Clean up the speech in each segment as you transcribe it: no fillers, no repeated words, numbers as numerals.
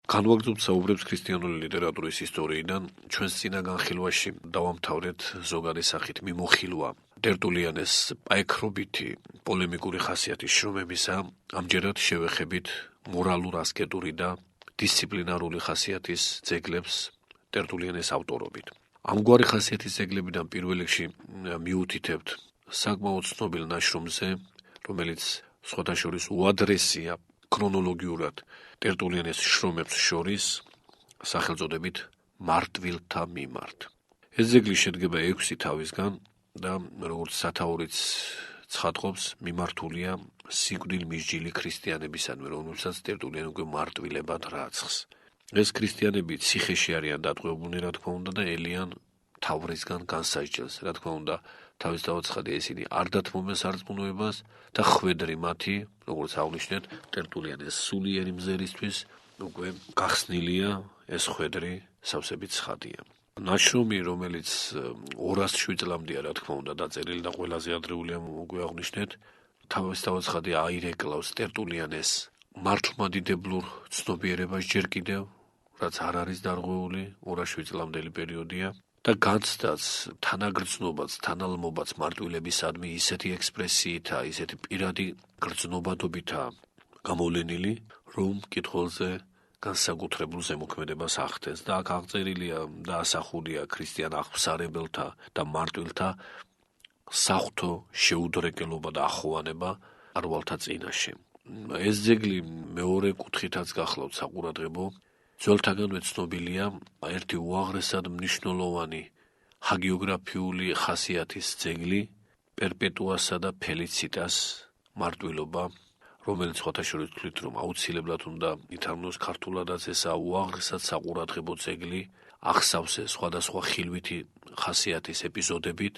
განვაგრძობთ საუბრებს ქრისტიანული ლიტერატურის ისტორიიდან, ჩვენს წინა განხილვაში დავამთავრეთ ზოგადი სახით მიმოხილვა ტერტულიანეს პაექრობითი პოლემიკური ხასიათის შრომებისა, ამჯერად შევეხებით მორალურ-ასკეტური და დისციპლინარული ხასიათის ძეგლებს ტერტულიანეს ავტორობით. ამგვარი ხასიათის ძეგლებიდან პირველ რიგში მიუთითებთ საკმაოდ ცნობილ ნაშრომზე, რომელიც სხვათა შორის უადრესია ქრონოლოგიურად ტერტულიანეს შრომებს შორის, სახელწოდებით მარტვილთა მიმართ. ეს ძეგლი შედგება 6 თავისგან და როგორც სათაურიც ცხადყოფს, მიმართულია სიკვდილ მისჯილი ქრისტიანებისადმი, რომელსაც ტერტულიანი უკვე მარტვილებად რაცხს. ეს ქრისტიანები ციხეში არიან დატყვევებულნი, რა თქმა უნდა, და ელიან თავრისგან განსაჯელს, რა თქმა უნდა, თავის დაუცხადე ისინი არ დათმობენ სარწმუნოებას და ხვედრი მათი, როგორც აღნიშნეთ, ტერტულიანეს სულიერი მზერისთვის უკვე გახსნილია ეს ხვედრი სავსებით ცხადია. ნაშრომი, რომელიც 207 წლამდეა, რა თქმა უნდა, დაწერილი და ყველაზე ადრეულია უკვე აღნიშნეთ, თავის დაუცხადე აირეკლავს ტერტულიანეს მართლმადიდებლურ ცნობიერებას ჯერ კიდევ, რაც არ არის დარღვეული, 207 წლამდელი პერიოდია. და განცდაც, თანაგრძნობაც, თანალმობაც მარტვილებისადმი ისეთი ექსპრესიითა, ისეთი პირადი გრძნობადობითაა გამოვლენილი, რომ მკითხველზე განსაკუთრებულ ზემოქმედებას ახდენს და აქ აღწერილია და ასახულია ქრისტიან აღფსარებელთა და მარტვილთა საღვთო შეუდრეკელობა და ახოვანება არვალთა წინაშე. ეს ძეგლი მეორე კუთხითაც გახლავთ საყურადღებო. ძველთაგანვე ცნობილია ერთი უაღრესად მნიშვნელოვანი ჰაგიოგრაფიული ხასიათის ძეგლი პერპეტუასა და ფელიციტას მარტვილობა, რომელიც სხვათა შორის თვლით, რომ აუცილებლად უნდა ითარგმნოს ქართულადაც, ესაა უაღრესად საყურადღებო ძეგლი, ახსავს სხვადასხვა ხილვითი ხასიათის ეპიზოდებით,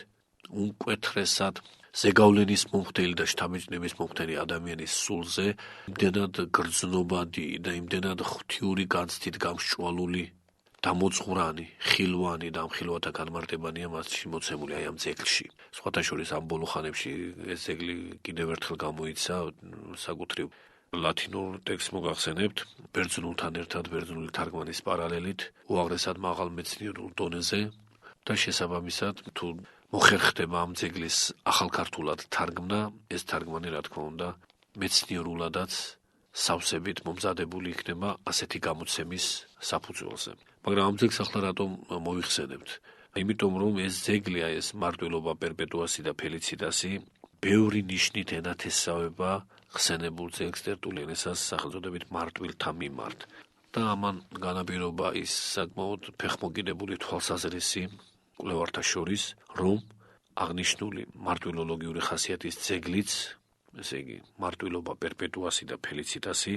უმკვეთრესად ზეგავლენის მომხდელი და შთაბეჭდების მომხდელი ადამიანის სულზე, იმდენად გრძნობადი და იმდენად ღვთიური განცდით გამსჭვალული, დამოძღვრანი, ხილვანი და ამ ხილვათა განმარტებანია მასში მოცემული აი ამ ძეგლში. სხვათა შორის ამ ბოლო ხანებში ეს ძეგლი კიდევ ერთხელ გამოიცა საკუთრივ ლათინურ ტექსტს მოგახსენებთ, ბერძნულთან ერთად, ბერძნული თარგმანის პარალელით, უაღრესად მაღალ მეცნიერულ დონეზე და შესაბამისად თუ მოხერხდება ამ ძეგლის ახალქართულად თარგმნა, ეს თარგმანი, რა თქმა უნდა, მეცნიერულადაც სავსებით მომზადებული იქნება ასეთი გამოცემის საფუძველზე. მაგრამ ამ ძეგლს ახლა რატომ მოიხსენებთ? იმიტომ რომ ეს ძეგლი, ეს მარტვილობა პერპეტუასი და ფელიციტასი, ბევრი ნიშნით ენათესავება ხსენებულ ძეგლს ტერტულიანესას სახელწოდებით მარტვილთა მიმართ. და ამან განაპირობა ის საკმაოდ ფეხმოგიდებული თვალსაზრისი კვლევართა შორის, რომ აღნიშნული მარტვილოლოგიური ხასიათის ძეგლიც, ესე იგი, მარტვილობა პერპეტუასი და ფელიციტასი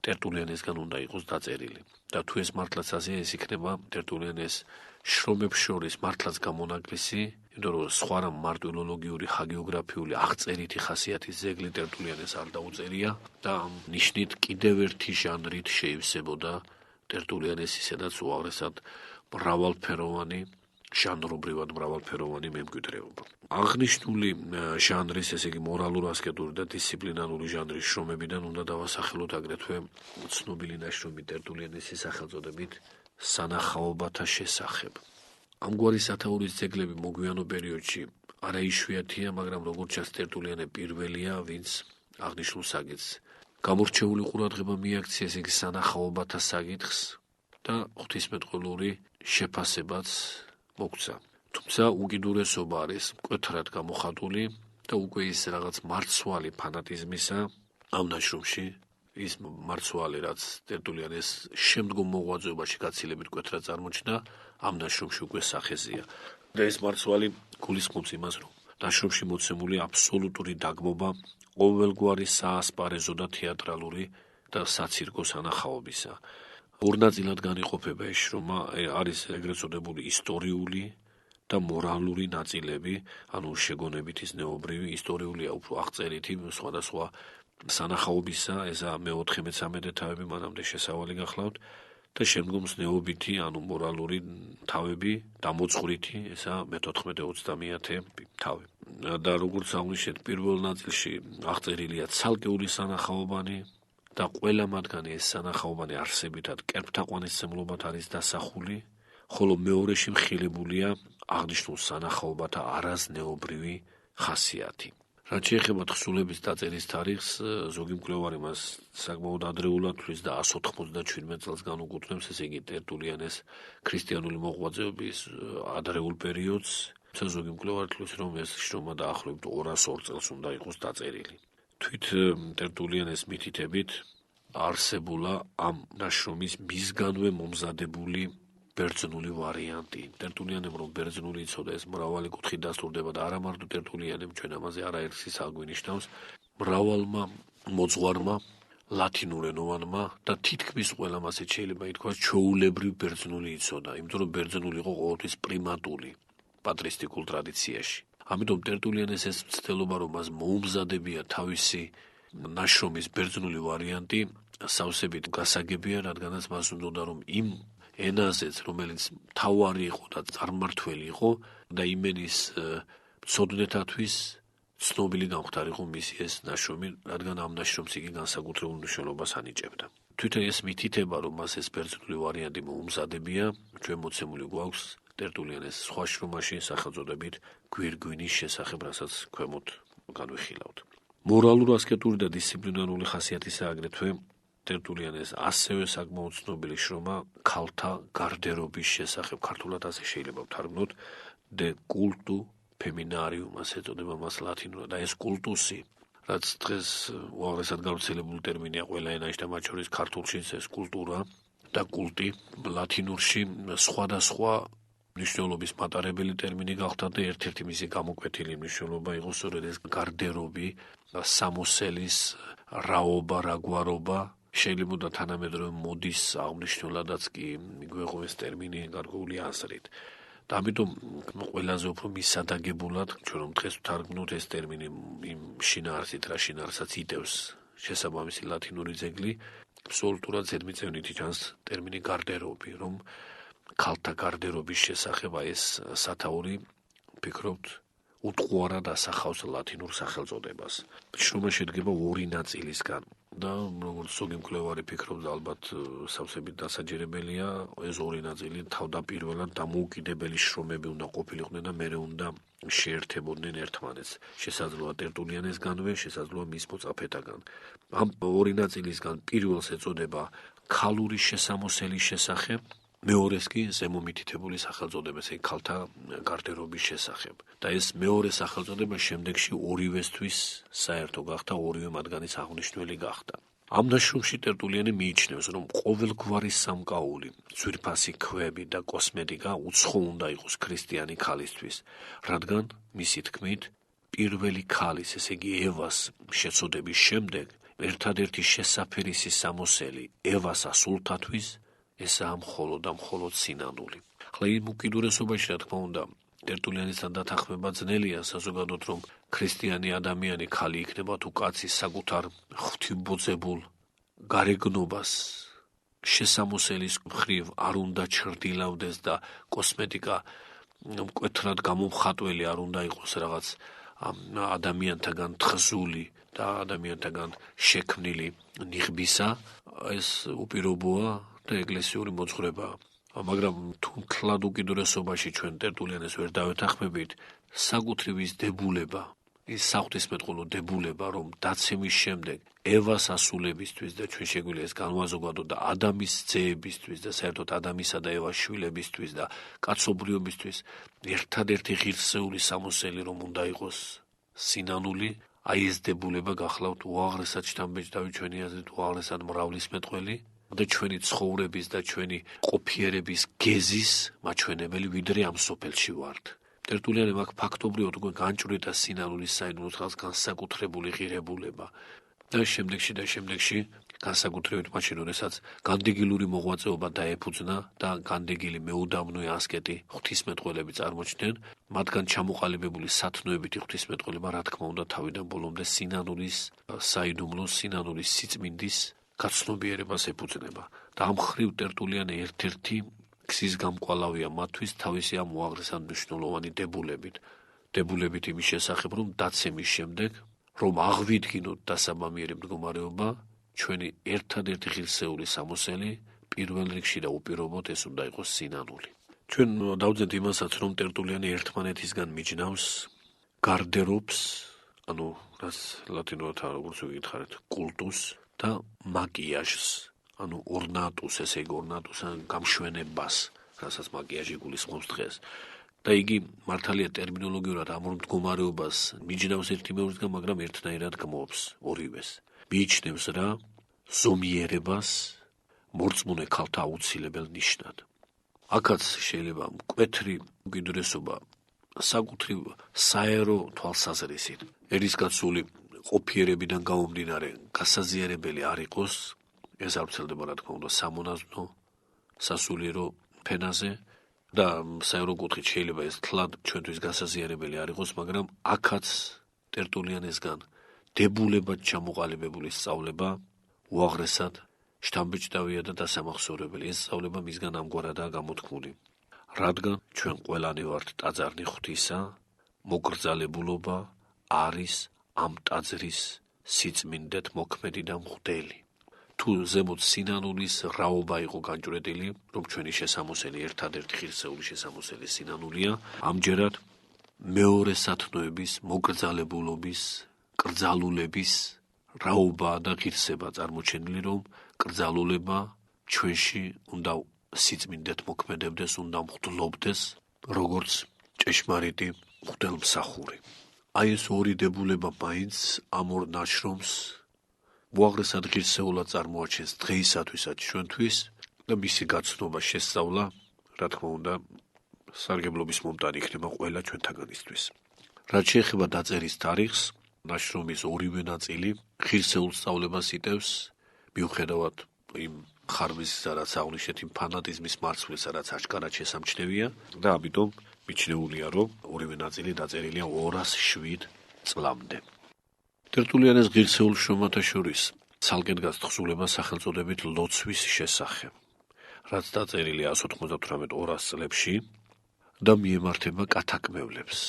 ტერტულიანესგან უნდა იყოს დაწერილი. და თუ ეს მართლაც ასე, ეს იქნება ტერტულიანეს შრომებს შორის მართლაც გამონაკლისი, იმიტომ რომ სხვა რამ მარტვილოლოგიური ჰაგიოგრაფიული აღწერითი ხასიათის ძეგლი ტერტულიანეს არ დაუწერია და ამ ნიშნით კიდევ ერთი ჟანრით შეივსებოდა ტერტულიანესი, სადაც უაღრესად მრავალფეროვანი ჟანრობრივად მრავალფეროვანი მემკვიდრეობა. აღნიშნული ჟანრის, ესე იგი მორალურ-ასკეტური და დისციპლინარული ჟანრის შრომებიდან უნდა დავასახელოთ აგრეთვე ცნობილი ნაშრომი ტერტულიანესის სახელწოდებით სანახაობათა შესახებ. ამგვარი სათაურის ძეგლები მოგვიანო პერიოდში არაიშვიათია, მაგრამ როგორც ჩანს ტერტულიანე პირველია, ვინც აღნიშნულ საკითხს გამორჩეული ყურადღება მიაქცია, ესე იგი სანახაობათა საკითხს და ღვთისმეტყველური შეფასებაც მოგცა. თუმცა უკიდურესობა არის მკვეთრად გამოხატული და უკვე ის რაღაც მარცვალი ფანატიზმისა ამ ნაშრომში, ის მარცვალი, რაც ტერტულიანეს შემდგომ მოღვაწეობაში გაცილებით მკვეთრად წარმოჩნდა, ამ ნაშრომში უკვე სახეზია. და ეს მარცვალი გულისხმობს იმას, რომ ნაშრომში მოცემული აბსოლუტური დაგმობა ყოველგვარი საასპარეზო და თეატრალური და საცირკო სანახაობისა. ორ ნაწილად განიყოფება ეს შრომა, არის ეგრეთ წოდებული ისტორიული და მორალური ნაწილები, ანუ შეგონებითი, ზნეობრივი, ისტორიულია უფრო აღწერითი, სხვადასხვა სანახაობისა, ესა მე-4-13 თავები მანამდე შესავალი გახლავთ და შემდგომ ზნეობითი, ანუ მორალური თავები, დამოწყვრითი, ესა მე-14-30 თავი. და როგორც აღნიშნეთ, პირველ ნაწილში აღწერილია ცალკეული სანახაობანი, და ყველა მათგანი ეს სანახაობანი არსებითად კერპთაყვანისმცემლობად არის დასახული, ხოლო მეორეში მხილებულია აღნიშნულ სანახაობათა არაზნეობრივი ხასიათი. რაც შეეხება თხზულების დაწერის თარიღს, ზოგი მკვლევარი მას საკმაოდ ადრეულად თვლის და 197 წელს განუკუთვნებს, ესე იგი ტერტულიანეს ქრისტიანული მოღვაწეობის ადრეულ პერიოდს, ზოგი მკვლევარი თვლის, რომ ეს შრომა დაახლოებით 202 წელს უნდა იყოს დაწერილი. თვით ტერტულიანეს მითითებით არსებულა ამ ნაშრომის მისგანვე მომზადებული ბერძნული ვარიანტი. ტერტულიანემ რომ ბერძნული იცოდა, ეს მრავალი კუთხით დასტურდება და არა მარტო ტერტულიანემ, ჩვენ ამაზე არაერთის აგვინიშნავს, მრავალმა მოძღვარმა ლათინურენოვანმა და თითქმის ყველამ ასეთ შეიძლება ითქვას ჩვეულებრივ ბერძნული იცოდა, იმიტომ რომ ბერძნული იყო ყოველთვის პრიმატული პატრისტიკულ ტრადიციაში. ამიტომ ტერტულიანეს ეს მცდელობა, რომ მას მოუმზადებია თავისი ნაშრომის ბერძნული ვარიანტი, სავსებით გასაგებია, რადგანაც მას უნდა რომ იმ ენაზეც, რომელიც მთავარი იყო და წარმმართველი იყო და იმენის მცოდნეთათვის ცნობილი გამხდარიყო მისი ეს ნაშრომი, რადგან ამ ნაშრომს იგი განსაკუთრებულ მნიშვნელობას ანიჭებდა. თვითონ ეს მითითება, რომ მას ეს ბერძნული ვარიანტი მოუმზადებია, ჩვენ მოცემული გვაქვს ტერტულიანეს სხვა შრომაში სახელწოდებით გვირგვინის შესახებ, რასაც ქვემოთ განვიხილავთ. მორალურ-ასკეტური და დისციპლინარული ხასიათისა აგრეთვე ტერტულიანეს ასევე საკმაოდ ცნობილი შრომა ქალთა გარდერობის შესახებ, ქართულად ასე შეიძლება ვთარგმნოთ de cultu feminarium, ასე ეწოდება მას ლათინურად. და ეს კულტუსი, რაც დღეს უაღრესად გავრცელებული ტერმინია ყველა ენაში და მათ შორის ქართულშიც ეს კულტურა და კულტი ლათინურში სხვადასხვა მნიშვნელობის მატარებელი ტერმინი გახდა და ერთ-ერთი მისი გამოკვეთილი მნიშვნელობა იყო სწორედ ეს გარდერობი, სამოსელის რაობა, რაგვარობა, შეიძლება და თანამედროვე მოდის აღნიშნულადაც კი მიგვეღო ეს ტერმინი გარკვეული აზრით. და ამიტომ ყველაზე უფრო მისადაგებულად, ჩვენ რომ დღეს ვთარგმნოთ ეს ტერმინი იმ შინაარსით, რა შინაარსაც იდევს შესაბამისი ლათინური ძეგლი, აბსოლუტურად ზედმიწევნითი ჩანს ტერმინი გარდერობი, რომ ქალთა გარდერობის შესახებ ეს სათაური, ვფიქრობთ, უტყუარად ასახავს ლათინურ სახელწოდებას. შრომა შედგება ორი ნაწილისგან და როგორც ზოგი მკვლევარი ფიქრობს, ალბათ სავსებით დასაჯერებელია, ეს ორი ნაწილი თავდაპირველად დამოუკიდებელი შრომები უნდა ყოფილიყვნენ და მერე უნდა შეერთებოდნენ ერთმანეთს. შესაძლოა ტერტულიანესგანვე, შესაძლოა მის მოწაფეთაგან. ამ ორი ნაწილისგან პირველს ეწოდება ქალური შესამოსელის შესახებ, მეორეს კი ზემომითითებული სახელწოდებას, ეს ქალთა გარდერობის შესახებ. და ეს მეორე სახელწოდება შემდეგში ორივესთვის საერთო გახდა, ორივე მათგანის აღნიშნული გახდა. ამ ნაშრომში ტერტულიანი მიიჩნევს, რომ ყოველგვარი სამკაული, ძვირფასი ქვები და კოსმეტიკა უცხო უნდა იყოს ქრისტიანი ქალისთვის, რადგან მისი თქმით, პირველი ქალის, ესე იგი ევას შეწოდების შემდეგ, ერთადერთი შესაფერისი სამოსელი ევას ასულთათვის ესაა მხოლოდ და მხოლოდ სინანული. ახლა იმ უკიდურესობაში, რა თქმა უნდა, ტერტულიანისთან დათანხმება ძნელია, საზოგადოდ რომ ქრისტიანი ადამიანი ქალი იქნება თუ კაცი საკუთარ ღვთივბოძებულ გარეგნობას შესამოსელის მხრივ არ უნდა ჩრდილავდეს და კოსმეტიკა მკვეთრად გამომხატველი არ უნდა იყოს რაღაც ადამიანთაგან თხზული და ადამიანთაგან შექმნილი ნიღბისა, ეს უპირობოა და ეგლესიური მოძღვრებაა. მაგრამ თუ მთლად უკიდურესობაში ჩვენ ტერტულიანეს ვერ დავეთანხმებით, საკუთრივის დებულება, ის საღვთისმეტყველო დებულება, რომ დაცემის შემდეგ ევას ასულებისთვის და ჩვენ შეგვიძლია ეს განვაზოგადოთ და ადამიანის ძეებისთვის და საერთოდ ადამიანისა და ევას შვილებისთვის და კაცობრიობისთვის ერთადერთი ღირსეული სამოსელი რომ უნდა იყოს სინანული, აი ეს დებულება გახლავთ უაღრესად შთამბეჭდავი ჩვენი აზრით, უაღრესად მრავლისმეტყველი და ჩვენი ცხოვრების და ჩვენი ყოფიერების გეზის მაჩვენებელი, ვიდრე ამ სოფელში ვართ. ტერტულიანემ აქ ფაქტობრივად უკვე განჭვრეტა სინანულის საიდუმლო ხალხს განსაკუთრებული ღირებულება და შემდეგში განსაკუთრებით მაშინ, როდესაც განდეგილური მოღვაწეობა დაეფუძნა და განდეგილი მეუდამნოე ასკეტი ღვთისმეტყველები წარმოჩნდნენ, მათგან ჩამოყალიბებული სათნოებითი ღვთისმეტყველება, რა თქმა უნდა, თავიდან ბოლომდე სინანულის საიდუმლოს, სინანულის სიწმინდის გაცნობიერებას ეფუძნება. და ამ ხრივ ტერტულიანი ერთ-ერთი გზის გამკვალავია მათთვის თავისი ამ უაღრესად მნიშვნელოვანი დებულებით იმის შესახებ, რომ დაცემის შემდეგ, რომ აღვიდგინოთ დასაბამიერი მდგომარეობა, ჩვენი ერთადერთი ღირსეული სამოსელი პირველ რიგში და უპირობოდ ეს უნდა იყოს სინანული. ჩვენ დავძენთ იმასაც, რომ ტერტულიანი ერთმანეთისგან მიჯნავს გარდერობს, ანუ რაც ლათინურად როგორც ვიკითხარით, კულტუს და მაკიაჟს, ანუ ორნატუს, ესე იგი ორნატუს ან გამშვენებას, რასაც მაკიაჟი გულისხმობს დღეს. და იგი მართალია ტერმინოლოგიურად ამ ორ მდგომარეობას მიჯნავს ერთიმეორისგან, მაგრამ ერთნაირად გმობს ორივეს. მიიჩნევს რა ზომიერებას მორწმუნე ქალთა აუცილებელ ნიშნად. აქაც შეიძლება მკვეთრი უკიდურესობა საკუთრივ საერო თვალსაზრისით ერისგაცული ყოფიერებიდან გამომდინარე გასაზიარებელი არ იყოს, ეს არ ვრცელდება რა თქმა უნდა სამონაზვნო სასულიერო ფენაზე და საერო კუთხით შეიძლება ეს თლად ჩვენთვის გასაზიარებელი არ იყოს, მაგრამ აქაც ტერტულიანესგან დებულებად ჩამოყალიბებული სწავლება უაღრესად შთამბეჭდავია და დასამახსოვრებელი. ეს სწავლება მისგან ამგვარადაა გამოთქმული. რადგან ჩვენ ყველანი ვართ ტაძარნი ღვთისა, მოგრძალებულობა არის ამ ტაძრის სიწმინდეთ მოქმედი და მღვდელი. თუ ზემოთ სინანულის რაობა იყო განჭვრეტილი, რომ ჩვენი შესამოსელი ერთადერთი ღირსეული შესამოსელი სინანულია, ამჯერად მეორე სათნოების მოგრძალებულობის, კრძალულების რაობა და ღირსება წარმოჩენილი, რომ კრძალულება ჩვენში უნდა სიწმინდეთ მოქმედებდეს, უნდა მღვდლობდეს, როგორც ჭეშმარიტი მღვდელმსახური. აი ეს ორი დებულება მაინც ამ ორ ნაშრომს უაღრესად ღირსეულად წარმოაჩენს დღეისათვისაც ჩვენთვის და მისი გაცნობა შესწავლა, რა თქმა უნდა, სარგებლობის მომტანი იქნება ყველა ჩვენთაგანისთვის. რაც შეეხება დაწერის თარიღს, ნაშრომის ორივე ნაწილი ღირსეულ სწავლებას იტევს, მიუხედავად იმ ხარბიზისა, რაც აღნიშნეთ, იმ ფანატიზმის მარცვლისა, რაც აშკარად შესამჩნევია და ამიტომ მიჩნეულია, რომ ორივე ნაწილი დაწერილია 207 წლამდე. ტერტულიანეს ღირსეულ შრომათა შორის ცალკე დგას თხზულება სახელწოდებით ლოცვის შესახებ, რაც დაწერილია 198-200 წლებში და მიემართება კათაკმევლებს.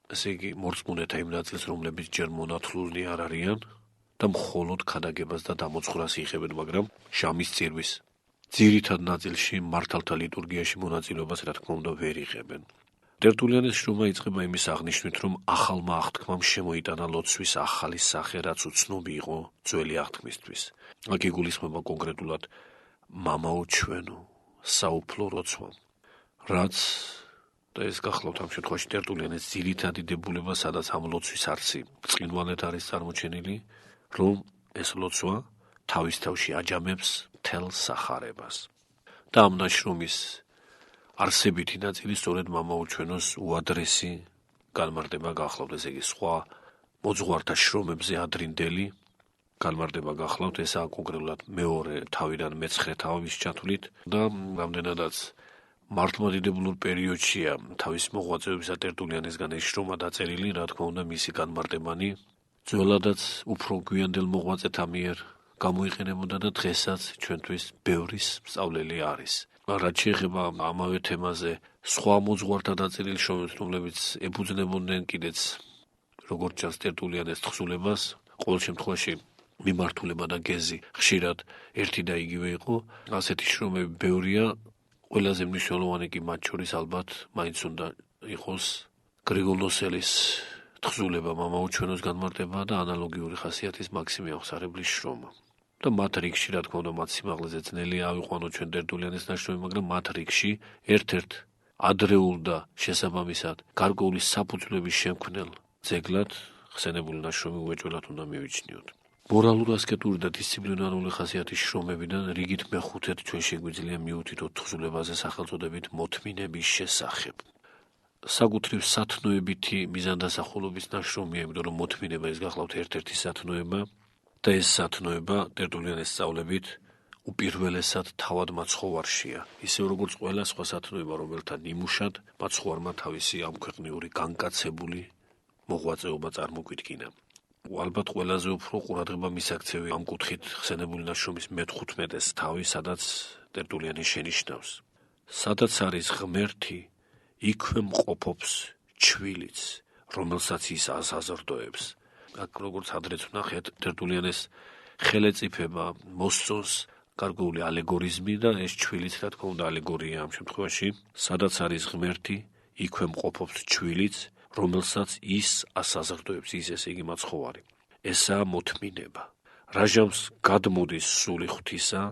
ესე იგი, მორწმუნეთა იმ ნაწილს, რომლებიც ჯერ მონათლულნი არ არიან და მხოლოდ ქადაგებას და დამოძღვრას იღებენ, მაგრამ ჟამის წირვის ძირითად ნაწილში მართალთა ლიტურგიაში მონაწილეობას, რა თქმა უნდა, ვერ იღებენ. ტერტულიანეს შრომა იწყება იმის აღნიშვნით, რომ ახალმა აღთქმამ შემოიტანა ლოცვის ახალი სახე, რაც უცნობი იყო ძველი აღთქმისთვის. აქ იგულისხმება კონკრეტულად მამაო ჩვენო, საუფლო როცვა, რაც და ეს გახლავთ ამ შემთხვევაში ტერტულიანეს ძირითადი დებულება, სადაც ამ ლოცვის არსი ბრწყინვალედ არის წარმოჩენილი, რომ ეს ლოცვა თავის თავში აჯამებს მთელ სახარებას. და ამ ნაშრომის არსებითი ნაწილი სწორედ მამაო ჩვენოს უადრესი განმარტება გახლავთ, ესე იგი სხვა მოძღვართა შრომებზე ადრინდელი განმარტება გახლავთ, ესაა კონკრეტულად მეორე თავიდან მეცხრე თავის ჩათვლით და რამდენადაც მართლმადიდებულურ პერიოდშია თავის მოღვაწეობისა ტერტულიანესგან ეს შრომა დაწერილი, რა თქმა უნდა, მისი განმარტებანი ძველადაც უფრო გვიანდელ მოღვაწეთა მიერ გამოიყენებოდა და დღესაც ჩვენთვის ბევრის სწავლელი არის. რაც შეეხება ამავე თემაზე სხვა მოძღვართა დაწერილი შრომებს, რომლებიც ეფუძნებოდნენ კიდეც როგორც ჩანს ტერტულიანეს თხზულებას, ყოველ შემთხვევაში მიმართულება და გეზი ხშირად ერთი და იგივე იყო. ასეთი შრომები ბევრია, ყველაზე მნიშვნელოვანი კი მათ შორის ალბათ მაინც უნდა იყოს გრიგოლ ნოსელის თხზულება მამაო ჩვენოს განმარტება და ანალოგიური ხასიათის მაქსიმე აღსარებლის შრომა. და მათ რიგში, რა თქმა უნდა, მათ სიმაღლეზე ძნელია ავიყვანოთ ჩვენ ტერტულიანეს ნაშრომი, მაგრამ მათ რიგში ერთ-ერთ ადრეულ და შესაბამისად გარკვეული საფუძვლების შემქმნელ ძეგლად ხსენებული ნაშრომი უეჭველად უნდა მივიჩნიოთ. მორალურ-ასკეტური და დისციპლინარული ხასიათის შრომებიდან რიგით მეხუთედ ჩვენ შეგვიძლია მიუთითოთ თხზულებაზე სახელწოდებით მოთმინების შესახებ. საკუთრივ სათნოებითი მიზანდასახულობის ნაშრომია, იმიტომ რომ მოთმინება ეს გახლავთ ერთ-ერთი სათნოება და ეს სათნოება ტერტულიანეს სწავლებით უპირველესად თავად მაცხოვარშია. ისევ როგორც ყველა სხვა სათნოება, რომელთა ნიმუშად მაცხოვარმა თავისი ამქვეყნიური განკაცებული მოღვაწეობა წარმოგვიდგინა. ალბათ ყველაზე უფრო ყურადღება მისაქცევია ამ კუთხით ხსენებული ნაშრომის მე-15 თავი, სადაც ტერტულიანი შენიშნავს. სადაც არის ღმერთი, იქვე მყოფობს ჩვილიც, რომელსაც ის აზრდოებს. აქ როგორც ადრეც ვნახეთ, ტერტულიანეს ხელეწიფება მოსწონს გარკვეული ალეგორიზმი და ეს ჩვილიც რა თქმა უნდა ალეგორია ამ შემთხვევაში, სადაც არის ღმერთი, იქვე მყოფობს ჩვილიც, რომელსაც ის ასაზრდოებს, ის ესე იგი მაცხოვარი. ესაა მოთმინება. რაჟამს გადმოდის სული ღვთისა,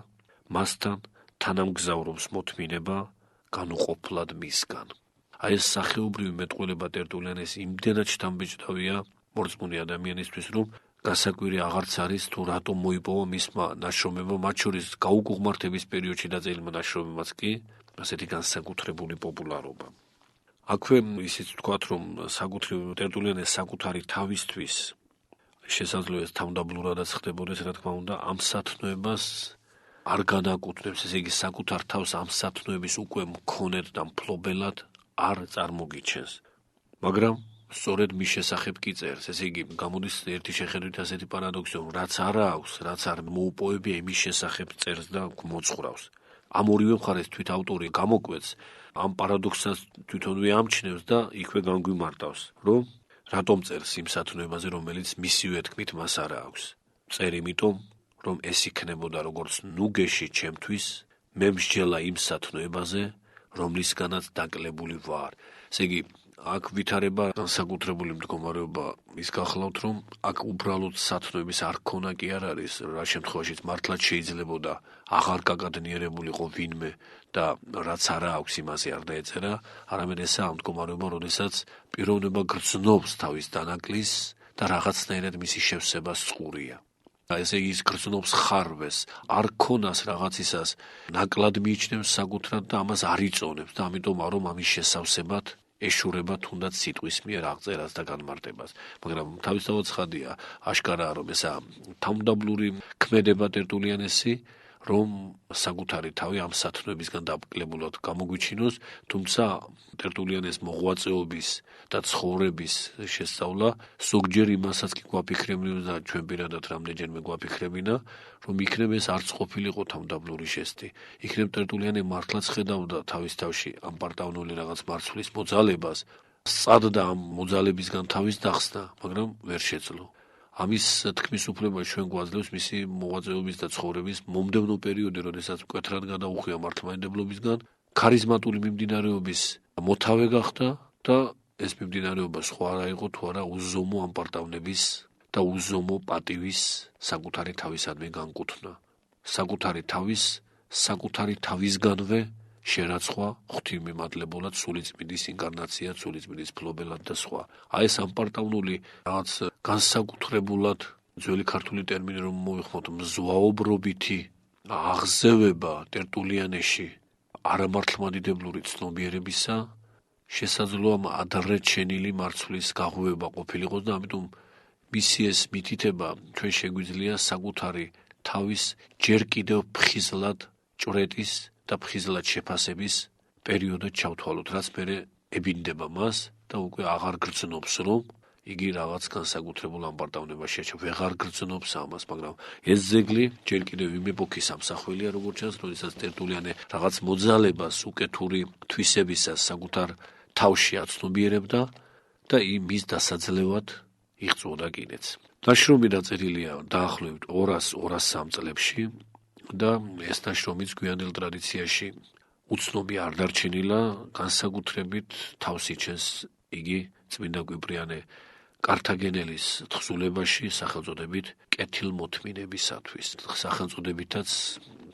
მასთან თანამგზავრობს მოთმინება, განუყოფლად მისგან. აი ეს სახეობრივი მეტყველება ტერტულიანეს იმდენად შთამბეჭდავია მორწმუნე ადამიანისთვის, რომ გასაკვირი აღარც არის თუ რატომ მოიპოვა მისმა ნაშრომებმა, მათ შორის გაუგუღმართების პერიოდში დაწერილმა ნაშრომებმაც კი ასეთი განსაკუთრებული პოპულარობა. აქვე ისიც ვთქვათ, რომ ტერტულიანეს საკუთარი თავისთვის შესაძლოა ეს თავდაბლურადაც ხდებოდეს, რა თქმა უნდა, ამ სათნოებას არ განაკუთვნებს, ესე იგი საკუთარ თავს ამ სათნოების უკვე მქონედ და მფლობელად არ წარმოგიჩენს. მაგრამ სწორედ მის შესახებ კი წერს, ესე იგი გამოდის ერთი შეხედვით ასეთი პარადოქსი, რომ რაც არ აქვს, რაც არ მოუპოვებია, იმის შესახებ წერს და მოძღვრავს. ამ ორივე მხარეს თვით ავტორი გამოკვეთს, ამ პარადოქსსაც თვითონვე ამჩნევს და იქვე განგვიმარტავს, რომ რატომ წერს იმ სათნოებაზე, რომელიც მისივე თქმით მას არ აქვს. წერ იმიტომ, რომ ეს იქნებოდა როგორც ნუგეში ჩემთვის, მე მსჯელა იმ სათნოებაზე, რომლისგანაც დაკლებული ვარ. ესე იგი, აქ ვითარება განსაკუთრებული მდგომარეობა ის გახლავთ, რომ აქ უბრალოდ სათნოების არ ქონა კი არ არის, რა შემთხვევაშიც მართლაც შეიძლებოდა აღარ გაგადნიერებულიყო ვინმე და რაც არა აქვს იმაზე არ დაეწერა, არამედ ესაა მდგომარეობა, როდესაც პიროვნება გრძნობს თავის დანაკლის და რაღაცნაირად მისი შევსება სწურია. ესე იგი, ის გრძნობს ხარვეს, არ ქონას რაღაცისას ნაკლად მიიჩნევს საკუთრად და ამას არ იწონებს და ამიტომ რომ ამის შესავსებად ეშურება თუნდაც სიტყვის მიერ აღწერას და განმარტებას. მაგრამ თავისთავად ცხადია, აშკარაა, რომ ესა თავდაბლური ქმედება ტერტულიანესი, რომ საკუთარი თავი ამ სათნოებისგან დაკლებულად გამოგვიჩინოს, თუმცა ტერტულიანეს მოღვაწეობის და ცხოვრების შესწავლა ზოგჯერ იმასაც კი გვაფიქრებინა და ჩვენ პირადად რამდენჯერმე გვაფიქრებინა, რომ იქნებ ეს არც ყოფილიყო თავდაბლური ჟესტი. იქნებ ტერტულიანე მართლაც ხედავდა თავის თავში ამ პარტავნული რაღაც მარცვლის მოძალებას, სწადდა ამ მოძალებისგან თავის დახსნა, მაგრამ ვერ შეძლო. ამის თქმის უფლება ჩვენ გვაძლევს მისი მოღვაწეობის და ცხოვრების მომდევნო პერიოდი, როდესაც მკვეთრად გადაუხვია მართლმადიდებლობისგან, ქარიზმატული მიმდინარეობის მოთავე გახდა და ეს მიმდინარეობა სხვა არა იყო თუ არა უზომო ამპარტავნების და უზომო პატივის საკუთარი თავისადმი განკუთვნა. საკუთარი თავისგანვე შერაცხვა ღვთისმიმადლებულად, სულიწმინდის ინკარნაციად, სულიწმინდის ფლობელად და სხვა. აი ეს ამპარტავნული რაღაც განსაკუთრებულად ძველი ქართული ტერმინი რომ მოვიხმოთ, მზვაობრობითი აღზევება ტერტულიანეში არამართლმადიდებლური ცნობიერებისა შესაძლოა ადრეჩენილი მარცვლის გაღვივება ყოფილიყოს და ამიტომ მისი ეს მითითება ჩვენ შეგვიძლია საკუთარი თავის ჯერ კიდევ ფხიზლად ჭვრეტის და ფხიზლად შეფასების პერიოდად ჩავთვალოთ, რაც მერე ებინდება მას და უკვე აღარ გრძნობს, რომ იგი რაღაც განსაკუთრებულ ამპარტავნებას შეეჩერა. ვეღარ გრძნობს ამას, მაგრამ ეს ძეგლი ჯერ კიდევ იმ ეპოქის ამსახველია, როგორც ჩანს, როდესაც ტერტულიანე რაღაც მოძალებას უკეთური თვისებისას საკუთარ თავში აცნობიერებდა და მის დასაძლევად იღწვოდა კიდეც. ნაშრომი დაწერილია დაახლოებით 200-203 წლებში და ეს ნაშრომიც გვიანდელ ტრადიციაში უცნობი არ დარჩენილა, განსაკუთრებით თავს იჩენს იგი წმინდა კვიპრიანე კართაგენელის თხზულებაში სახელწოდებით კეთილმოთმინებისათვის. სახელწოდებითაც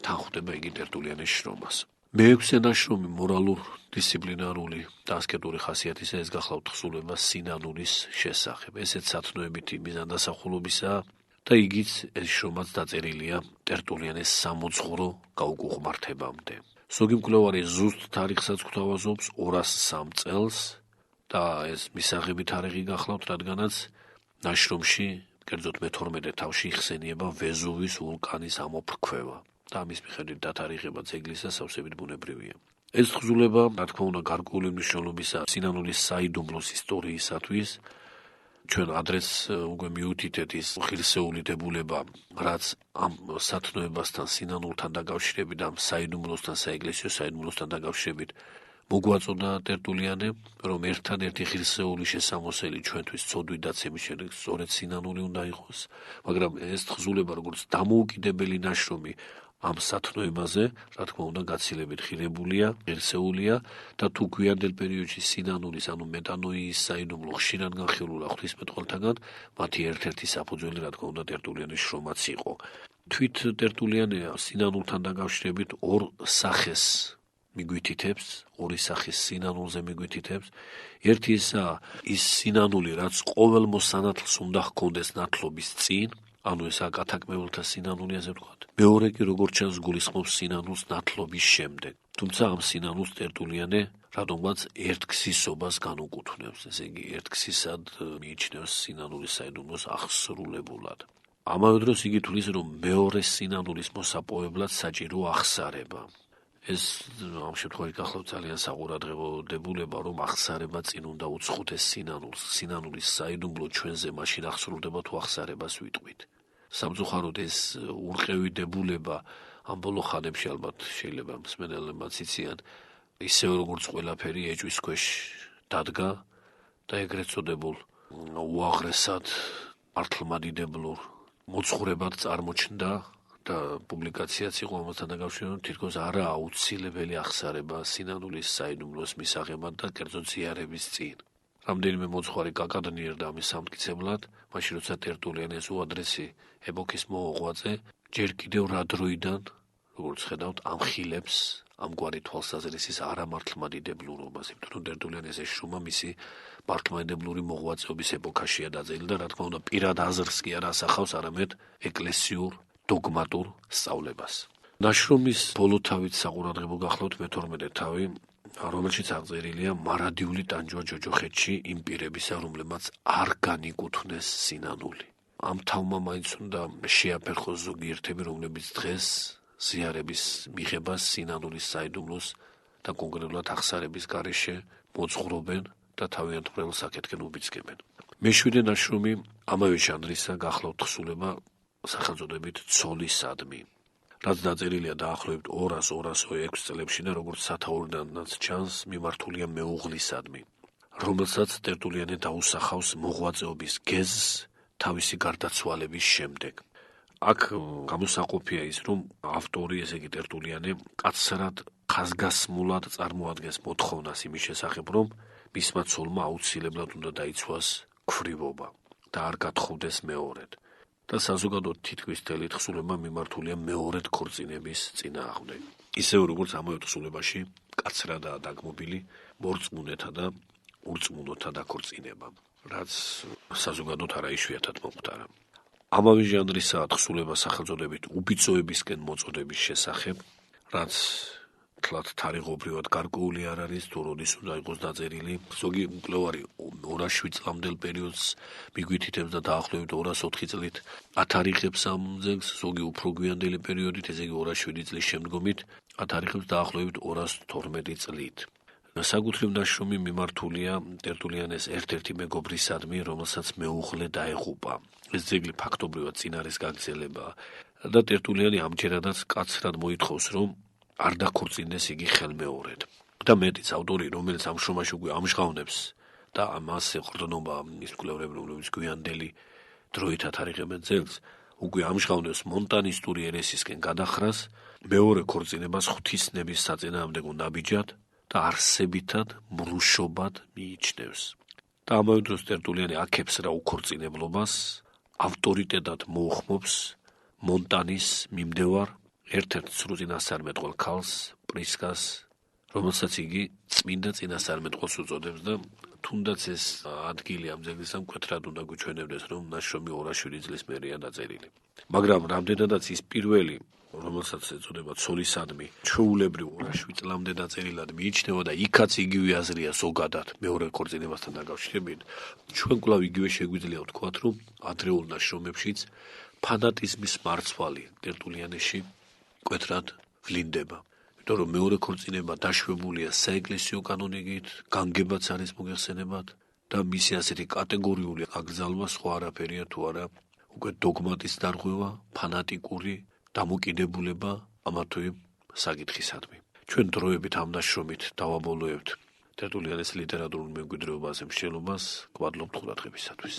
თან ხვდება იგი ტერტულიანეს შრომას. მეექვსე ნაშრომი მორალურ დისციპლინარული და ასკეტური ხასიათისა, ეს გახლავთ თხზულება სინანულის შესახებ. ესეც სათნოებითი მიზანდასახულობისაა და იგიც ეს შრომაც დაწერილია ტერტულიანეს სამოძღვრო გაუგუღმართებამდე. ზოგი მკვლევარი ზუსტ თარიღსაც გვთავაზობს 203 წელს და ეს მისაღები თარიღი გახლავთ, რადგანაც ნაშრომში, კერძოდ მე-12 თავში იხსენიება ვეზუვის ვულკანის ამოფრქვევა და ამის მიხედვით დათარიღება ძეგლისა სავსებით ბუნებრივია. ეს თხზულება, რა თქმა უნდა, გარკვეული მნიშვნელობისაა სინანულის საიდუმლოს ისტორიისათვის. ჩვენ ადრეს უკვე მიუთითეთ ის ღირსეული დებულება, რაც ამ სათნოებასთან, სინანულთან დაკავშირებით, ამ საიდუმლოსთან, საეკლესიო საიდუმლოსთან დაკავშირებით მოგვაწოდა ტერტულიანე, რომ ერთადერთი ღირსეული შესამოსელი ჩვენთვის ცოდვიდაც იმის შემდეგ სწორედ სინანული უნდა იყოს, მაგრამ ეს თხზულება როგორც დამოუკიდებელი ნაშრომი ამ სათნოებაზე, რა თქმა უნდა, გაცილებით ღირებულია, ღირსეულია და თუ გვიანდელ პერიოდში სინანულის, ანუ მეტანოიის საიდუმლო ხშირად განხილულა ღვთისმეტყველთაგან, მათი ერთ-ერთი საფუძველი, რა თქმა უნდა, ტერტულიანის შრომაც იყო. თვით ტერტულიანე სინანულთან დაკავშირებით ორ სახეს მიგვითითებს, ორი სახის სინანულზე მიგვითითებს. ერთი ისაა ის სინანული, რაც ყოველ მოსანათლს უნდა ჰქონდეს ნათლობის წინ, ანუ ესაა კათაკმეულთა სინანული, ასე ვთქვათ. მეორე კი როგორც ჩანს გულისხმობს სინანულს ნათლობის შემდეგ. თუმცა ამ სინანულს ტერტულიანე რადგანაც ერთგზისობას განუკუთვნებს, ესე იგი ერთგზისად მიიჩნევს სინანულის საიდუმლოს აღსრულებულად. ამავე დროს იგი თვლის, რომ მეორე სინანულის მოსაპოვებლად საჭირო აღსარება. ეს ამ შემთხვევაში გახლავთ ძალიან საყურადღებო დებულება, რომ აღსარება წინ უნდა უცხოდეს სინანულს. სინანულის საიდუმლო ჩვენზე მაშინ აღსრულდება, თუ აღსარებას ვიტყვით. სამწუხაროდ ეს ურყევი დებულება ამ ბოლო ხანებში ალბათ შეიძლება მსმენელებმაც იციან, ისევე როგორც ყველაფერი ეჭვის ქვეშ დადგა და ეგრეთ წოდებულ უაღრესად მართლმადიდებლურ მოძღვრებად წარმოჩნდა და პუბლიკაციაც იყო ამასთან დაკავშირებით, თითქოს არა აუცილებელი აღსარება სინანულის საიდუმლოს მისაღებად და კერძო ზიარების წინ. რამდენიმე მოძღვარი გაკადნიერდა ამის სამტკიცებლად, მაშინ როცა ტერტულიანეს უადრესი ეპოქის მოუღვაწე ჯერ კიდევ რა დროიდან, როგორც ხედავთ, ამხილებს ამგვარი თვალსაზრისის არამართლმადიდებლურობას, იმიტომ რომ ტერტულიანეს ეს შრომა მისი მართლმადიდებლური მოღვაწეობის ეპოქაშია დაწერილი და რა თქმა უნდა პირად აზრს კი არ ასახავს, არამედ ეკლესიურ დოგმატურ სწავლებას. ნაშრომის ბოლო თავით საყურადღებო გახლავთ მე-12 თავი, რომელშიც აღწერილია მარადიული ტანჯვა ჯოჯოხეთში იმ პირებისა, რომლებმაც არ განიკუთვნეს სინანული. ამ თავმა მაინც უნდა შეაფერხოს ზოგიერთები, რომლებიც დღეს ზიარების მიღებას სინანულის საიდუმლოს და კონკრეტულად აღსარების გარეშე მოძღვრობენ და თავიანთ მრევლ საკეთკენ უბიძგებენ. მე-7 ნაშრომი ამავე ჟანრისა გახლავთ თხზულება სახელწოდებით ცოლისადმი, რაც დაწერილია დაახლოებით 200-206 წლებში და როგორც სათაურიდანაც ჩანს, მიმართულია მეუღლისადმი, რომელსაც ტერტულიანე დაუსახავს მოღვაწეობის გეზს თავისი გარდაცვალების შემდეგ. აქ გამოსაყოფია ის, რომ ავტორი, ესე იგი ტერტულიანე, კაცრად ხაზგასმულად წარმოადგენს მოთხოვნას იმის შესახებ, რომ მისმა ცოლმა აუცილებლად უნდა დაიცვას ქვრივობა და არ გათხოვდეს მეორედ. და საზოგადოდ თითქმის მთელი თხზულება მიმართულია მეორედ ქორწინების წინააღმდეგ. ისევე როგორც ამავე თხზულებაში კაცრადაა დაგმობილი მორწმუნეთა და ურწმუნოთა დაქორწინება, რაც საზოგადოდ არა იშვიათად მომხდარა. ამავე ჟანრისაა თხზულება სახელწოდებით უბიწოებისკენ მოწოდების შესახებ, რაც თლათ თარიღობრივად გარკვეული არ არის, თუ როდის უნდა იყოს დაწერილი. ზოგი მკვლევარი 207 წლამდელ პერიოდს მიგვითითებს და დაახლოებით 204 წლით ათარიღებს ამ ძეგლს, ზოგი უფრო გვიანდელი პერიოდით, ესე იგი 207 წლის შემდგომით ათარიღებს დაახლოებით 212 წლით. საკუთრივ ნაშრომი მიმართულია ტერტულიანეს ერთ-ერთი მეგობრისადმი, რომელსაც მეუღლე დაეღუპა. ეს ძეგლი ფაქტობრივად წინ არის გაგრძელება და ტერტულიანი ამჯერადაც კაცრად მოითხოვს, რომ არ დაქორწინდეს იგი ხელმეორედ. და მეტიც ავტორი, რომელიც ამ შრომაში უკვე ამჟღავნებს და ამას ეყრდნობა ის მკვლევრები, რომლებიც გვიანდელი დროით ათარიღებენ ძეგლს, უკვე ამჟღავნებს მონტანისტური ერესისკენ გადახრას, მეორე ქორწინებას ღვთისნების საწინააღმდეგო ნაბიჯად და არსებითად მრუშობად მიიჩნევს. და ამავე დროს ტერტულიანი აქებს რა უქორწინებლობას, ავტორიტეტად მოუხმობს მონტანის მიმდევარ ერთ-ერთ სრულ წინასწარმეტყველს ქალს, პრისკას, რომელსაც იგი წმინდა წინასწარმეტყველს უწოდებს და თუნდაც ეს ადგილი ამ ძეგლისა მკვეთრად უნდა გვიჩვენებდეს, რომ ნაშრომი 207 წლის მერეა დაწერილი. მაგრამ რამდენადაც ის პირველი, რომელსაც ეწოდება ცოლისადმი, ჩვეულებრივ 207 წლამდე დაწერილად მიიჩნევა და იქაც იგივე აზრია ზოგადად მეორე ქორწინებასთან დაკავშირებით, ჩვენ კვლავ იგივე შეგვიძლია ვთქვათ, რომ ადრეულ ნაშრომებშიც ფანატიზმის მარცვალი ტერტულიანეში მკვეთრად ვლინდება. იმიტომ რომ მეორე ქორწინება დაშვებულია საეკლესიო კანონიკით, განგებაც არის მოგეხსენებათ და მისი ასეთი კატეგორიული აკრძალვა სხვა არაფერია თუ არა უკვე დოგმატის დარღვევა, ფანატიკური დამოკიდებულება ამა თუ იმ საკითხისადმი. ჩვენ დროებით ამ ნაშრომით დავაბოლოებთ ტერტულიანის ლიტერატურულ მემკვიდრეობაზე მსჯელობას. გვადლობთ ყურადღებისათვის.